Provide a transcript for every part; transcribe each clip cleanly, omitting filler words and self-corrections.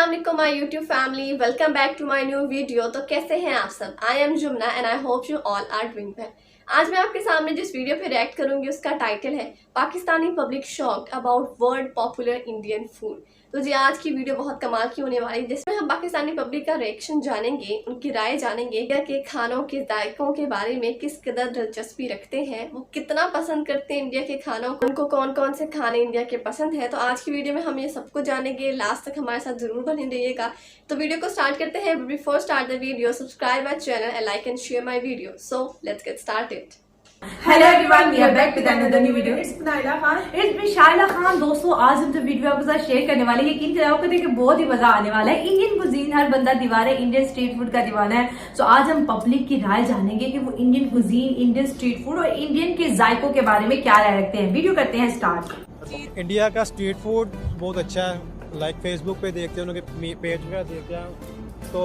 अस्सलाम वालेकुम my YouTube family, welcome back to my new video. तो कैसे हैं आप सब? I am Jumna and I hope you all are doing well. आज मैं आपके सामने जिस वीडियो पे रिएक्ट करूंगी उसका टाइटल है Pakistani public shocked about world popular Indian food. तो जी आज की वीडियो बहुत कमाल की होने वाली है, जिसमें हम पाकिस्तानी पब्लिक का रिएक्शन जानेंगे, उनकी राय जानेंगे, इंडिया के खानों के जायकों के बारे में किस कदर दिलचस्पी रखते हैं, वो कितना पसंद करते हैं इंडिया के खानों को, उनको कौन कौन से खाने इंडिया के पसंद है। तो आज की वीडियो में हम ये सब कुछ जानेंगे, लास्ट तक हमारे साथ जरूर बने रहिएगा। तो वीडियो को स्टार्ट करते हैं। Before start the video, subscribe my channel and like and share my video. So let's get started. Hello everyone, we are back with another new video. It's Naila Khan, it's me Shaila Khan. दोस्तों आज हम जो video आपके साथ share करने वाले हैं, यकीन करो आपको देख के बहुत ही मजा आने वाला है। इंडियन कुजीन, हर बंदा दीवाना है, इंडियन स्ट्रीट फूड का दीवाना है। सो आज हम पब्लिक की राय जानेंगे कि वो Indian cuisine, Indian street food और इंडियन के जायकों के बारे में क्या राय रखते हैं। वीडियो करते हैं स्टार्ट। इंडिया का स्ट्रीट फूड बहुत अच्छा है। लाइक फेसबुक पे देखते हैं, उनके पेज वगैरह देखते हैं तो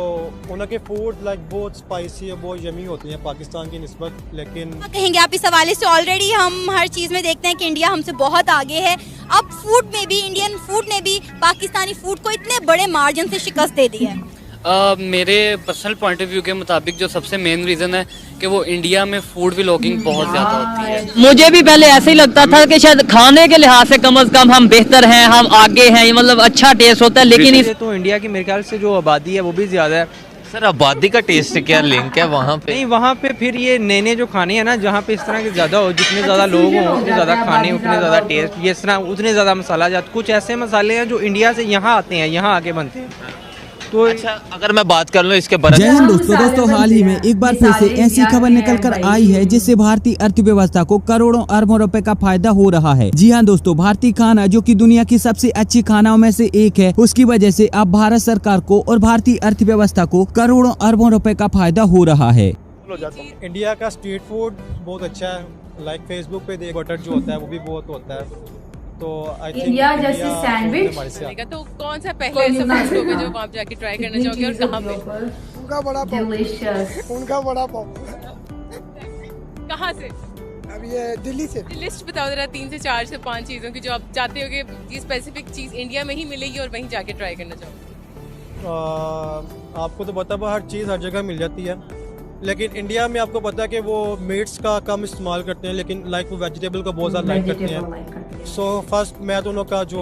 उनके फूड लाइक बहुत स्पाइसी और बहुत यमी होती हैं पाकिस्तान की निस्बत। लेकिन कहेंगे आप इस हवाले से ऑलरेडी हम हर चीज़ में देखते हैं कि इंडिया हमसे बहुत आगे है। अब फूड में भी, इंडियन फूड ने भी पाकिस्तानी फूड को इतने बड़े मार्जिन से शिकस्त दे दी है। मेरे पर्सनल पॉइंट ऑफ व्यू के मुताबिक जो सबसे मेन रीज़न है कि वो इंडिया में फूड व्लॉगिंग बहुत ज़्यादा होती है। मुझे भी पहले ऐसे ही लगता था कि शायद खाने के लिहाज से कम से कम हम बेहतर हैं, हम आगे हैं, मतलब अच्छा टेस्ट होता है। लेकिन इस तो इंडिया की मेरे ख्याल से जो आबादी है वो भी ज्यादा है। सर आबादी का टेस्ट से क्या लिंक है वहाँ पे? नहीं, वहाँ पे फिर ये नए नए जो खाने हैं ना, जहाँ पे इस तरह के ज्यादा हो, जितने ज्यादा लोग हों उतने ज्यादा खाने, उतने ज्यादा टेस्ट, ये इस तरह उतने ज्यादा मसाला जात। कुछ ऐसे मसाले हैं जो इंडिया से यहाँ आते हैं, यहाँ आके बनते हैं। तो अच्छा, अगर मैं बात कर लूँ इसके बारे जय हिंद दोस्तों, हाल ही में एक बार फिर से ऐसी खबर निकल कर आई है जिससे भारतीय अर्थव्यवस्था को करोड़ों अरबों रुपए का फायदा हो रहा है। जी हाँ दोस्तों, भारतीय खाना जो कि दुनिया की सबसे अच्छी खानाओं में से एक है, उसकी वजह से अब भारत सरकार को और भारतीय अर्थव्यवस्था को करोड़ों अरबों रुपए का फायदा हो रहा है। इंडिया का स्ट्रीट फूड बहुत अच्छा है। लाइक फेसबुक पे देख बटर जो होता है वो भी बहुत होता है। तो इंडिया जैसे सैंडविच तो कौन सा पहले ऐसा फूड होगा जो आप जाके ट्राई करना चाहोगे और कहाँ पे? उनका बड़ा डिलीशियस, उनका बड़ा पाव। कहाँ से? अब ये दिल्ली से। लिस्ट बताओ जरा, 3 से 4 से 5 चीजों की जो आप चाहते हो कि ये स्पेसिफिक चीज इंडिया में ही मिलेगी और वहीं जाके ट्राई करना चाहोगे। आपको तो पता है हर चीज़ हर जगह मिल जाती है, लेकिन इंडिया में आपको पता है कि वो मीट्स का कम इस्तेमाल करते हैं, लेकिन लाइक वो वेजिटेबल का बहुत ज़्यादा लाइक करते हैं। सो फर्स्ट मैं दोनों का जो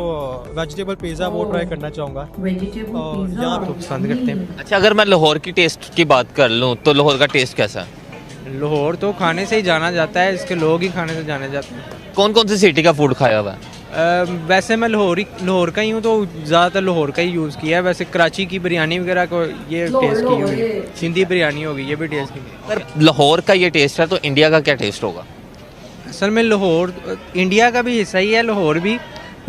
वेजिटेबल पिज़्ज़ा वो ट्राई करना चाहूँगा। यहाँ तो पसंद करते हैं। अच्छा, अगर मैं लाहौर की टेस्ट की बात कर लूँ तो लाहौर का टेस्ट कैसा है? लाहौर तो खाने से ही जाना जाता है, इसके लोग ही खाने से जाने जाते हैं। कौन कौन सी सिटी का फूड खाया हुआ है? वैसे मैं लाहौर का ही हूँ तो ज़्यादातर लाहौर का ही यूज़ किया है। वैसे कराची की बिरयानी वगैरह को ये टेस्ट की हुई, सिंधी बिरयानी होगी, ये भी टेस्ट की। अगर लाहौर का ये टेस्ट है तो इंडिया का क्या टेस्ट होगा? असल में लाहौर इंडिया का भी हिस्सा ही है, लाहौर भी।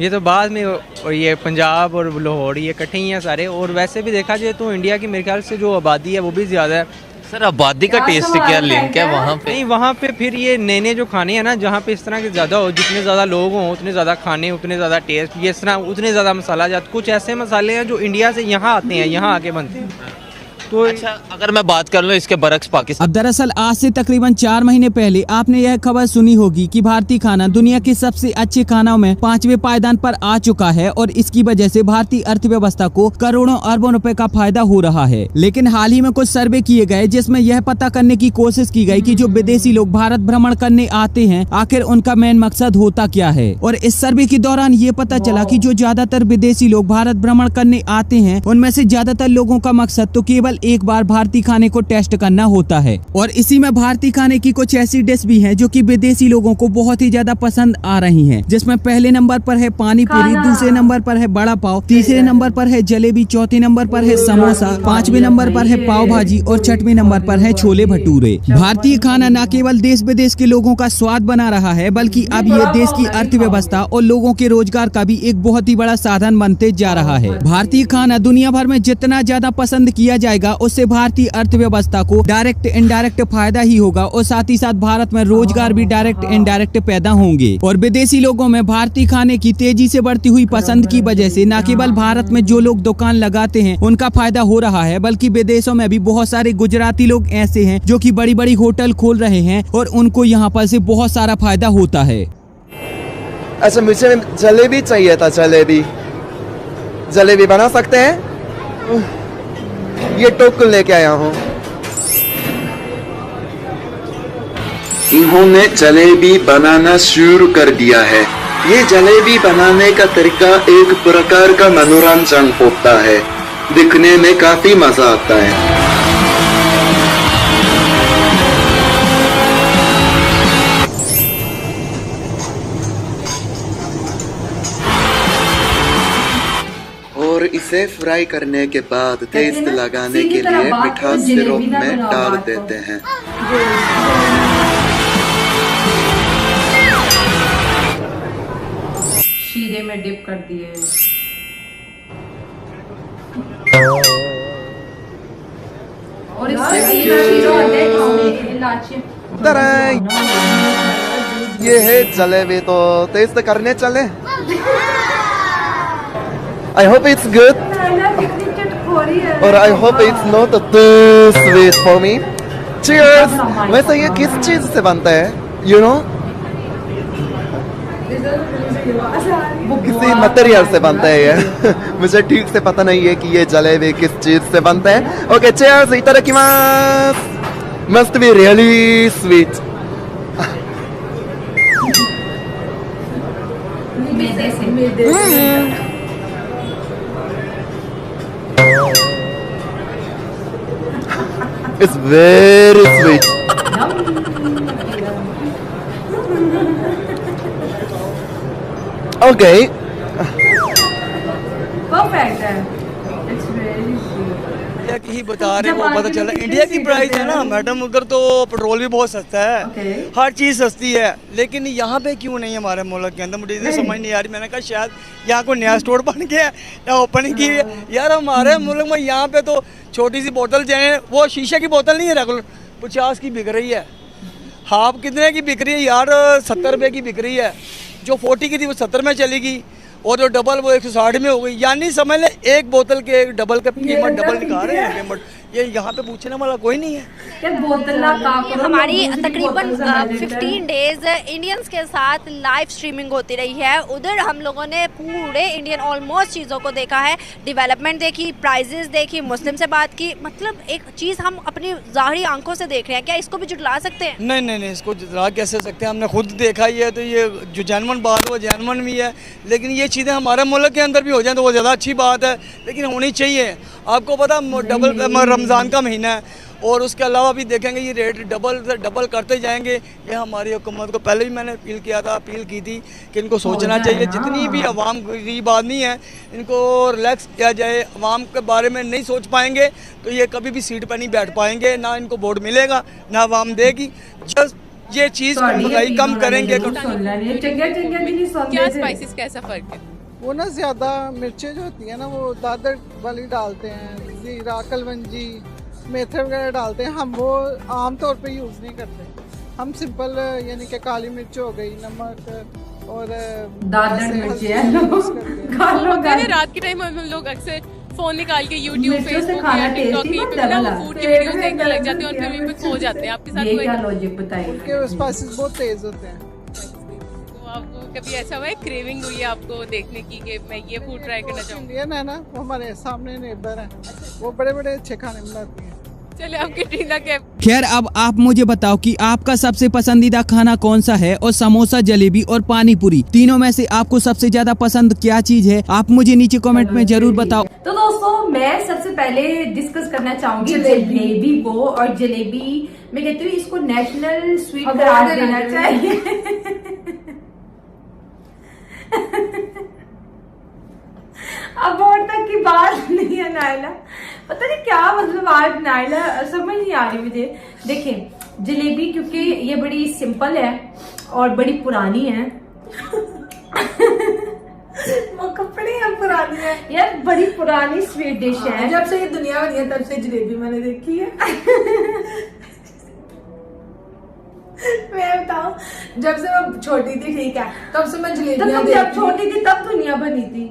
ये तो बाद में, और ये पंजाब और लाहौर ये इकट्ठे ही हैं सारे। और वैसे भी देखा जाए तो इंडिया की मेरे ख्याल से जो आबादी है वो भी ज़्यादा है। सर आबादी का टेस्ट से क्या लिंक है वहाँ पे? नहीं, वहाँ पे फिर ये नए नए जो खाने हैं ना, जहाँ पे इस तरह के ज्यादा हो, जितने ज्यादा लोग हों उतने ज्यादा खाने, उतने ज्यादा टेस्ट, ये इस तरह उतने ज्यादा मसाला जात। कुछ ऐसे मसाले हैं जो इंडिया से यहाँ आते हैं, यहाँ आके बनते हैं। तो अच्छा, अगर मैं बात कर लूँ इसके बरक्स पाकिस्तान। अब दरअसल आज से तकरीबन 4 महीने पहले आपने यह खबर सुनी होगी कि भारतीय खाना दुनिया के सबसे अच्छे खानों में 5वें पायदान पर आ चुका है और इसकी वजह से भारतीय अर्थव्यवस्था को करोड़ों अरबों रुपए का फायदा हो रहा है। लेकिन हाल ही में कुछ सर्वे किए गए जिसमें यह पता करने की कोशिश की गई कि जो विदेशी लोग भारत भ्रमण करने आते हैं, आखिर उनका मेन मकसद होता क्या है। और इस सर्वे के दौरान ये पता चला कि जो ज्यादातर विदेशी लोग भारत भ्रमण करने आते हैं, उनमें से ज्यादातर लोगों का मकसद तो केवल एक बार भारतीय खाने को टेस्ट करना होता है। और इसी में भारतीय खाने की कुछ ऐसी डिश भी हैं जो कि विदेशी लोगों को बहुत ही ज्यादा पसंद आ रही हैं, जिसमें पहले नंबर पर है पानी पूरी, दूसरे नंबर पर है बड़ा पाव, तीसरे नंबर पर है जलेबी, चौथे नंबर पर है समोसा, 5वें नंबर पर है पाव भाजी और 6वें नंबर पर है छोले भटूरे। भारतीय खाना न केवल देश विदेश के लोगों का स्वाद बना रहा है, बल्कि अब ये देश की अर्थव्यवस्था और लोगों के रोजगार का भी एक बहुत ही बड़ा साधन बनते जा रहा है। भारतीय खाना दुनिया भर में जितना ज्यादा पसंद किया जाएगा, उससे भारतीय अर्थव्यवस्था को डायरेक्ट इनडायरेक्ट फायदा ही होगा और साथ ही साथ भारत में रोजगार भी डायरेक्ट इनडायरेक्ट पैदा होंगे। और विदेशी लोगों में भारतीय खाने की तेजी से बढ़ती हुई पसंद की वजह से न केवल भारत में जो लोग दुकान लगाते हैं उनका फायदा हो रहा है, बल्कि विदेशों में भी बहुत सारे गुजराती लोग ऐसे हैं जो कि बड़ी बड़ी होटल खोल रहे हैं और उनको यहाँ पर से बहुत सारा फायदा होता है। अच्छा, मुझे जलेबी चाहिए था। जलेबी बना सकते हैं? ये टोकन लेके आया हूँ। इन्होंने जलेबी बनाना शुरू कर दिया है। ये जलेबी बनाने का तरीका एक प्रकार का मनोरंजन होता है, दिखने में काफी मजा आता है। और इसे फ्राई करने के बाद टेस्ट लगाने के लिए मीठा सिरप में डाल देते हैं। शीरे में डिप कर दिए। और ये है जलेबी, तो टेस्ट करने चले। I hope it's good, or I hope it's not too sweet for me. Cheers! वैसे ये किस चीज से बनता है? You know? वो किसी मटेरियल से बनता है ये। मुझे ठीक से पता नहीं है कि ये जलेबी किस चीज से बनता है। Okay, cheers! इतादाकिमास! Must be really sweet. It's very sweet. Okay. Perfect है। It's very sweet. इंडिया की ही बता रहे वो पता चला। इंडिया की प्राइस है ना मैडम, उधर तो पेट्रोल भी बहुत सस्ता है, हर चीज़ सस्ती है, लेकिन यहाँ पे क्यों नहीं हमारे मुल्क के अंदर? मुझे इतनी समझ नहीं आ रही। मैंने कहा शायद यहाँ को नया स्टोर बन गया है या ओपन की है। यार हमारे मुल्क में यहाँ पे तो छोटी सी बोतल जाए, वो शीशे की बोतल नहीं है, रेगुलर 50 की बिक रही है। हाफ कितने की बिक रही है यार? 70 रुपये की बिक रही है। जो 40 की थी वो 70 में चली गई, और जो डबल वो 160 में हो गई। यानी समझ ले एक बोतल के डबल का कीमत डबल निकाल रहे हैं पेमेंट। ये यहाँ पे पूछने वाला कोई नहीं है। हमारी तकरीबन 15 डेज इंडियंस के साथ लाइव स्ट्रीमिंग होती रही है। उधर हम लोगों ने पूरे इंडियन ऑलमोस्ट चीज़ों को देखा है, डेवलपमेंट देखी, प्राइजेस देखी, मुस्लिम से बात की। मतलब एक चीज़ हम अपनी ज़ाहिरी आंखों से देख रहे हैं, क्या इसको भी जुटला सकते हैं? नहीं नहीं नहीं, इसको जुटला कैसे सकते हैं? हमने खुद देखा ही है, तो ये जो जेन्युइन बात वो जेन्युइन भी है, लेकिन ये चीज़ें हमारे मुल्क के अंदर भी हो जाए तो वो ज़्यादा अच्छी बात है, लेकिन होनी चाहिए। आपको पता डबल रमज़ान का महीना है, और उसके अलावा भी देखेंगे ये रेट डबल से डबल करते जाएंगे। ये हमारी हुकूमत को पहले भी मैंने अपील की थी कि इनको सोचना चाहिए। जितनी भी अवाम गरीब आदमी है इनको रिलैक्स किया जाए। अवाम के बारे में नहीं सोच पाएंगे तो ये कभी भी सीट पर नहीं बैठ पाएंगे, ना इनको वोट मिलेगा ना अवाम देगी। जस्ट ये चीज़ महंगाई कम करेंगे। क्या स्पाइसेस कैसा फ़र्क है? वो ना ज़्यादा मिर्चें जो होती हैं ना वो दादर वाली डालते हैं, जीरा, कलवंजी, मेथी वगैरह डालते हैं। हम वो आम तौर पे यूज़ नहीं करते। हम सिंपल यानी कि काली मिर्च हो गई, नमक और दादर मिर्च है। रात के टाइम हम लोग अक्सर फोन निकाल के यूट्यूब, फेसबुक या टिकटॉक पे फूड की वीडियोस देखने लग जाते हैं और फिर वहीं पे खो जाते हैं। आपके साथ कोई लॉजिक बताइए? उनके स्पाइसेस बहुत तेज होते हैं। आपको कभी ऐसा हुआ है क्रेविंग हुई है आपको देखने की कि मैं ये फूड ट्राई करना चाहूँ? इंडियन है ना, वो हमारे सामने नेबर हैं, वो बड़े बड़े अच्छे खाने बनाती हैं। चले आप कैटरीना कैफ। खैर अब आप मुझे बताओ कि आपका सबसे पसंदीदा खाना कौन सा है, और समोसा, जलेबी और पानी पूरी तीनों में से आपको सबसे ज्यादा पसंद क्या चीज है? आप मुझे नीचे कमेंट में जरूर बताओ। तो दोस्तों मैं सबसे पहले डिस्कस करना चाहूंगी जलेबी को, और जलेबी मैं कहती हूँ इसको नेशनल स्वीट करार देना चाहिए। अब और तक की बात नहीं है नायला, पता नहीं क्या मतलब आज नायला समझ नहीं आ रही मुझे। देखें जलेबी क्योंकि ये बड़ी सिंपल है और बड़ी पुरानी है। वो कपड़े हैं पुरानी है यार, बड़ी पुरानी स्वीट डिश है। जब से ये दुनिया बनी है तब से जलेबी मैंने देखी है। मैं बताऊं, जब से मैं छोटी थी, ठीक है, तब से मैं जलेबियां जब छोटी थी तब दुनिया बनी थी।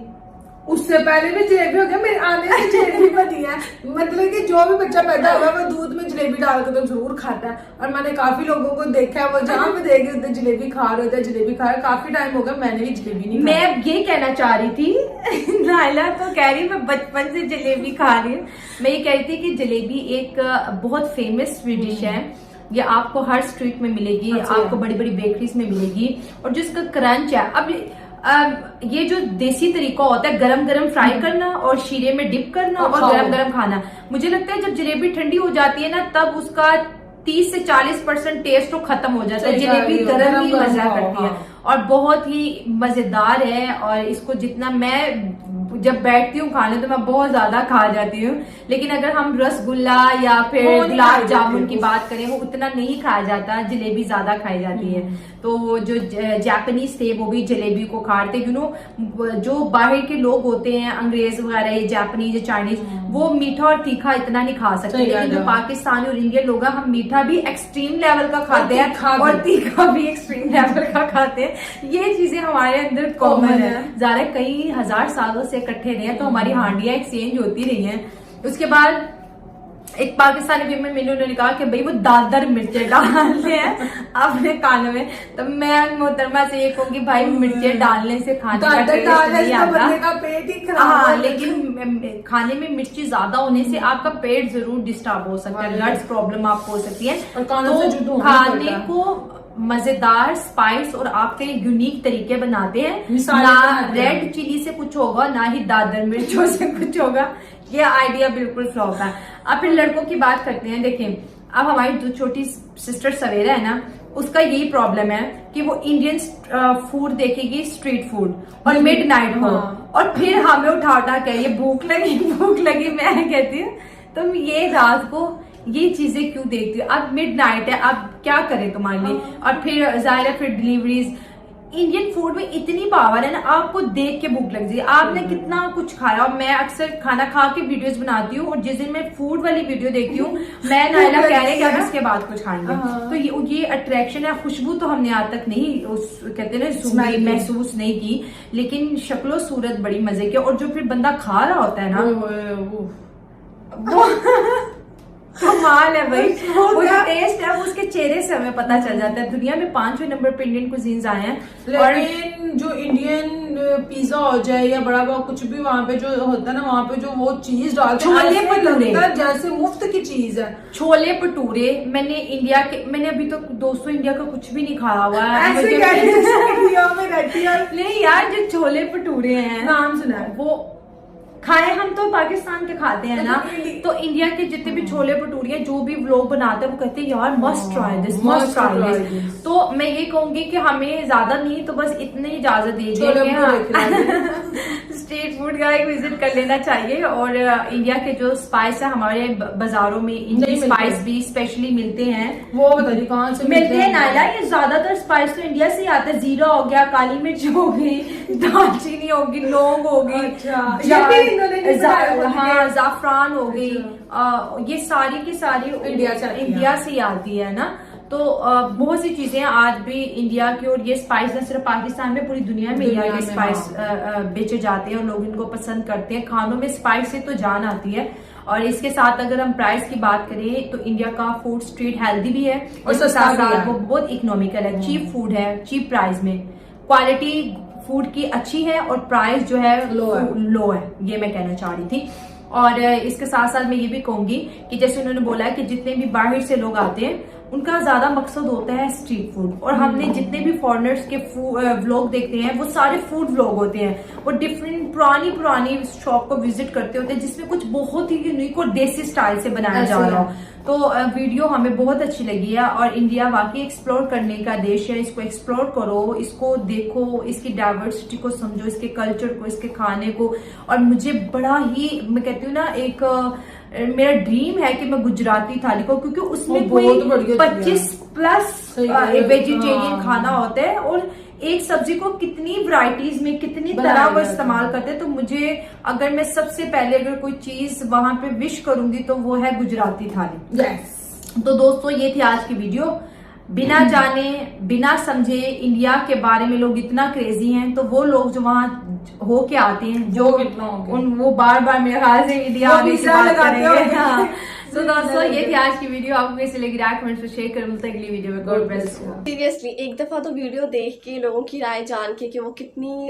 उससे पहले भी जलेबी हो गया, मेरे आने से जलेबी बनी है। है, मतलब कि जो भी बच्चा पैदा हुआ है वो दूध में जलेबी डाल के तो जरूर खाता है। और मैंने काफी लोगों को देखा है, वो जहाँ पे देखे होते जलेबी खा रहे होते, जलेबी खा रहे। काफी टाइम हो गया मैंने भी जलेबी नहीं मैं अब ये कहना चाह रही थी नायला तो कह रही मैं बचपन से जलेबी खा रही हूँ। मैं ये कह रही थी कि जलेबी एक बहुत फेमस स्वीट डिश है, ये आपको हर स्ट्रीट में मिलेगी, आपको बड़ी बड़ी बेकरीज में मिलेगी। और जो इसका क्रंच है, अब ये जो देसी तरीका होता है गरम गरम फ्राई करना और शीरे में डिप करना और गरम गरम खाना, मुझे लगता है जब जलेबी ठंडी हो जाती है ना तब उसका 30 से 40% टेस्ट तो खत्म हो जाता है। जलेबी गरम ही मजा करती है और बहुत ही मजेदार है। और इसको जितना मैं जब बैठती हूँ खाने तो मैं बहुत ज्यादा खा जाती हूँ, लेकिन अगर हम रसगुल्ला या फिर गुलाब जामुन की बात करें वो उतना नहीं खाया जाता, जलेबी ज्यादा खाई जाती है। तो जो जापानीज थे वो भी जलेबी को खाते, यू नो जो बाहर के लोग होते हैं अंग्रेज वगैरह, ये जापानीज या चाइनीज, वो मीठा और तीखा इतना नहीं खा सकते, लेकिन जो पाकिस्तानी और इंडियन लोग हैं हम मीठा भी एक्सट्रीम लेवल का खाते हैं और तीखा भी एक्सट्रीम लेवल का खाते हैं। ये चीजें हमारे अंदर कॉमन है, ज्यादा कई हजार सालों से इकट्ठे रहे हैं तो हमारी हांडियां एक्सचेंज होती रही हैं। उसके बाद एक पाकिस्तानी वीमेन मैंने उन्होंने कहा कि भाई वो दादर मिर्चें डालते हैं अपने खाने में, तो मैं मोहतरमा से ये कहूंगी भाई मिर्चें डालने से खाने का टेस्ट नहीं आता। हाँ, लेकिन खाने में मिर्ची ज्यादा होने से आपका पेट जरूर डिस्टर्ब हो सकता है, गट्स प्रॉब्लम आपको हो सकती है। तो खाने को मजेदार स्पाइस और आपके यूनिक तरीके बनाते हैं, ना रेड चिली से कुछ होगा ना ही दादर मिर्चों से कुछ होगा। ये आइडिया बिल्कुल फ्लॉप है। अब फिर लड़कों की बात करते हैं। देखें, अब हमारी जो छोटी सिस्टर सवेरा है ना, उसका यही प्रॉब्लम है कि वो इंडियन फूड देखेगी, स्ट्रीट फूड, और मिडनाइट को, और फिर हमें उठा के ये भूख लगी मैं कहती हूँ तुम ये रात को ये चीजें क्यों देखती हो, अब मिडनाइट है, अब क्या करें तुम्हारे लिए। और फिर जाहिर है फिर डिलीवरीज। इंडियन फूड में इतनी पावर है ना, आपको देख के भूख लग जाएगी, आपने कितना कुछ खाया। और मैं अक्सर खाना खा के वीडियोस बनाती हूँ, और जिस दिन मैं फूड वाली वीडियो देखती हूँ मैं नायला कह रहे कि अब इसके बाद कुछ खाएंगे, तो ये अट्रैक्शन है। खुशबू तो हमने आज तक नहीं कहते ना महसूस नहीं की, लेकिन शक्लो सूरत बड़ी मजे की। और जो फिर बंदा खा रहा होता है ना वो कमाल है भाई, वो जो टेस्ट है वो उसके चेहरे से हमें पता चल जाता है। दुनिया में 5वें नंबर पे इंडियन कुजीन्स आए हैं, लेकिन जो इंडियन पिज्जा हो जाए या बड़ा बड़ा कुछ भी वहाँ पे जो होता है ना, वहाँ पे जो वो चीज डालते हैं छोले भटूरे जैसे मुफ्त की चीज है। छोले भटूरे मैंने अभी तक दोस्तों इंडिया का कुछ भी नहीं खाया हुआ है। नहीं यार, जो छोले भटूरे हैं नाम सुना है, वो खाए हम तो पाकिस्तान के खाते हैं ना, तो इंडिया के जितने भी छोले भटूरे जो भी लोग बनाते हैं वो कहते हैं यार must try this, must try this. तो मैं ये कहूंगी कि हमें ज्यादा नहीं तो बस इतनी इजाजत दीजिए, स्ट्रीट फूड का एक विजिट कर लेना चाहिए। और इंडिया के जो स्पाइस है हमारे बाजारों में इंडियन स्पाइस भी स्पेशली मिलते हैं। वो बताइए कहाँ से मिलते हैं नायला? ये ज्यादातर स्पाइस तो इंडिया से आता है। जीरा हो गया, काली मिर्च हो गई, दालचीनी होगी, लौंग होगी, हाँ जाफरान हो गई, ये सारी की सारी इंडिया से आती है ना। तो बहुत सी चीजें आज भी इंडिया की, और ये स्पाइस न सिर्फ पाकिस्तान में पूरी दुनिया में ये स्पाइस बेचे जाते हैं और लोग इनको पसंद करते हैं। खानों में स्पाइस से तो जान आती है। और इसके साथ अगर हम प्राइस की बात करें तो इंडिया का फूड स्ट्रीट हेल्दी भी है और साथ साथ वो बहुत इकोनॉमिकल है, चीप फूड है, चीप प्राइस में। क्वालिटी फूड की अच्छी है और प्राइस जो है लो है, ये मैं कहना चाह रही थी। और इसके साथ साथ मैं ये भी कहूंगी कि जैसे उन्होंने बोला है कि जितने भी बाहर से लोग आते हैं उनका ज्यादा मकसद होता है स्ट्रीट फूड, और हमने जितने भी फॉरेनर्स के व्लॉग देखते हैं वो सारे फूड व्लॉग होते हैं। वो डिफरेंट पुरानी शॉप को विजिट करते होते हैं जिसमें कुछ बहुत ही यूनिक और देसी स्टाइल से बनाया जा रहा हो। तो वीडियो हमें बहुत अच्छी लगी है और इंडिया वाकई एक्सप्लोर करने का देश है। इसको एक्सप्लोर करो, इसको देखो, इसकी डाइवर्सिटी को समझो, इसके कल्चर को, इसके खाने को। और मुझे बड़ा ही, मैं कहती हूँ ना, एक मेरा ड्रीम है कि मैं गुजराती थाली को, क्योंकि उसमें कोई 25+ वेजिटेरियन खाना होता है और एक सब्जी को कितनी वैरायटीज में कितनी तरह वो इस्तेमाल करते हैं। तो मुझे, अगर मैं सबसे पहले अगर कोई चीज वहां पे विश करूंगी तो वो है गुजराती थाली। तो दोस्तों ये थी आज की वीडियो। बिना जाने बिना समझे इंडिया के बारे में लोग इतना क्रेजी हैं, तो वो लोग जो वहाँ होके आते हैं, जो वो बार बार मेरे ख्याल से इंडिया आने की बात करेंगे। हाँ। तो दोस्तों ये थी आज की वीडियो, आपको कैसी लगी राय कमेंट्स में शेयर कर, मिलते हैं अगली वीडियो में। God bless you. सीरियसली एक दफा तो वीडियो देख के लोगों की राय जान के कि वो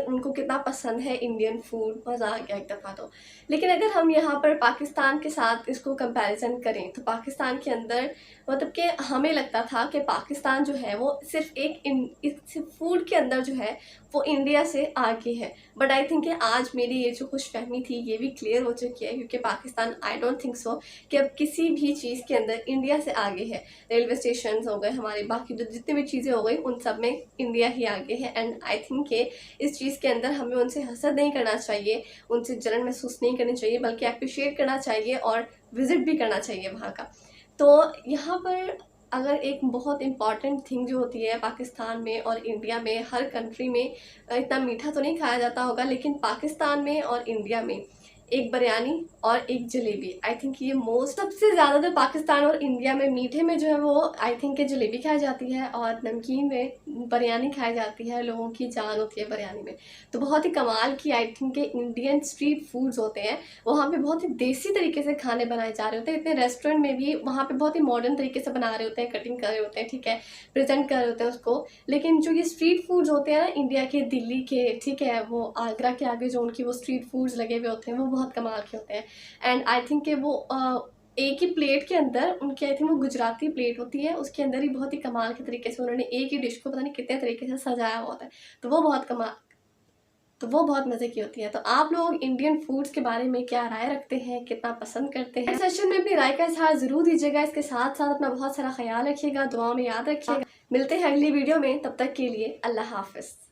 उनको कितना पसंद है इंडियन फूड, मजा आ गया एक दफा तो। लेकिन अगर हम यहाँ पर पाकिस्तान के साथ इसको कंपैरिजन करें तो पाकिस्तान के अंदर मतलब कि हमें लगता था कि पाकिस्तान जो है वो सिर्फ फूड के अंदर जो है वो इंडिया से आगे है, बट आई थिंक आज मेरी ये जो खुशफहमी थी ये भी क्लियर हो चुकी है, क्योंकि Pakistan I don't think so कि अब किसी भी चीज़ के अंदर इंडिया से आगे है। रेलवे स्टेशन हो गए, हमारे बाकी जो जितनी भी चीज़ें हो गई उन सब में इंडिया ही आगे है। एंड आई थिंक कि इस चीज़ के अंदर हमें उनसे हसद नहीं करना चाहिए, उनसे जलन महसूस नहीं करनी चाहिए, बल्कि अप्रिशिएट करना चाहिए और विज़िट भी करना चाहिए वहाँ का। तो यहाँ पर अगर एक बहुत इम्पॉर्टेंट थिंग जो होती है पाकिस्तान में और इंडिया में, हर कंट्री में इतना मीठा तो नहीं खाया जाता होगा, लेकिन पाकिस्तान में और इंडिया में एक बिरयानी और एक जलेबी, आई थिंक ये मोस्ट सबसे ज़्यादा तो पाकिस्तान और इंडिया में मीठे में जो है वो आई थिंक कि जलेबी खाई जाती है और नमकीन में बिरयानी खाई जाती है। लोगों की जान होती है बिरयानी में। तो बहुत ही कमाल की आई थिंक कि इंडियन स्ट्रीट फूड्स होते हैं, वहाँ पे बहुत ही देसी तरीके से खाने बनाए जा रहे होते हैं। इतने रेस्टोरेंट में भी वहाँ पे बहुत ही मॉडर्न तरीके से बना रहे होते हैं, कटिंग कर रहे होते हैं, ठीक है, प्रेजेंट कर रहे होते हैं उसको। लेकिन जो ये स्ट्रीट फूड्स होते हैं ना इंडिया के, दिल्ली के, ठीक है, वो आगरा के आगे जो उनकी वो स्ट्रीट फूड्स लगे हुए होते हैं वो बहुत कमाल के होते हैं। एंड आई थिंक कि वो एक ही प्लेट के अंदर उनकी आई थिंक वो गुजराती प्लेट होती है, उसके अंदर ही बहुत ही कमाल के तरीके से उन्होंने एक ही डिश को पता नहीं कितने तरीके से सजाया होता है, तो वो बहुत मज़े की होती है। तो आप लोग इंडियन फूड्स के बारे में क्या राय रखते हैं, कितना पसंद करते हैं? सेशन में अपनी राय का इज़हार ज़रूर दीजिएगा। इसके साथ साथ अपना बहुत सारा ख्याल रखिएगा, दुआ में याद रखिएगा। मिलते हैं अगली वीडियो में, तब तक के लिए अल्लाह हाफिज़।